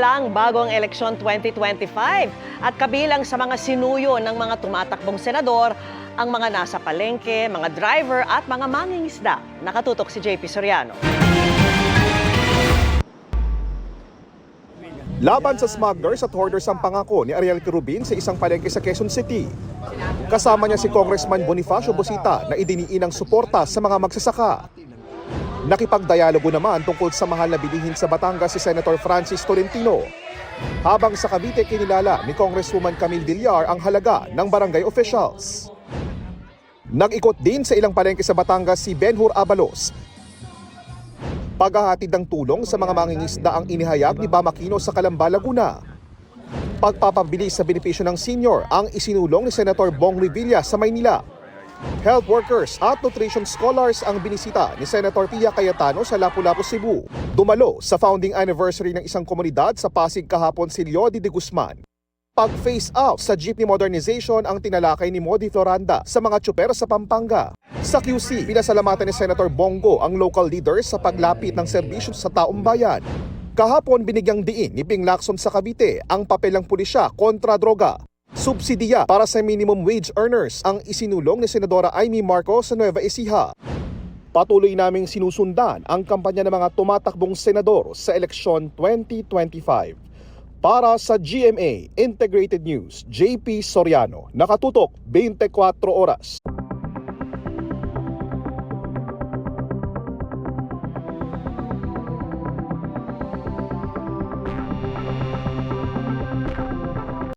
lang bago ang eleksyon 2025 at kabilang sa mga sinuyo ng mga tumatakbong senador ang mga nasa palengke, mga driver at mga mangingisda. Nakatutok si JP Soriano. Laban sa smugglers at hoarders ang pangako ni Ariel Quirubin sa isang palengke sa Quezon City. Kasama niya si Congressman Bonifacio Busita na idiniin ang suporta sa mga magsasaka. Nakipagdialogo naman tungkol sa mahal na bilihin sa Batangas si Senator Francis Tolentino. Habang sa Cavite kinilala ni Congresswoman Camille Villar ang halaga ng barangay officials. Nag-ikot din sa ilang palengke sa Batangas si Benhur Abalos. Paghahatid ng tulong sa mga mangingisda ang inihayag ni Bam Aquino sa Calamba, Laguna. Pagpapabilis sa benepisyo ng senior ang isinulong ni Senator Bong Revilla sa Maynila. Health workers at nutrition scholars ang binisita ni Senator Pia Cayetano sa Lapu-Lapu, Cebu. Dumalo sa founding anniversary ng isang komunidad sa Pasig kahapon si Leody de Guzman. Pag-face out sa jeepney modernization ang tinalakay ni Modi Floranda sa mga tsuper sa Pampanga. Sa QC, pinasalamatan ni Senator Bongo ang local leaders sa paglapit ng serbisyo sa taong bayan. Kahapon binigyang diin ni Ping Lacson sa Cavite ang papel ng pulisya kontra droga. Subsidiya para sa minimum wage earners ang isinulong ni Senadora Amy Marcos sa Nueva Ecija. Patuloy naming sinusundan ang kampanya ng mga tumatakbong senador sa eleksyon 2025. Para sa GMA Integrated News, JP Soriano, nakatutok 24 oras.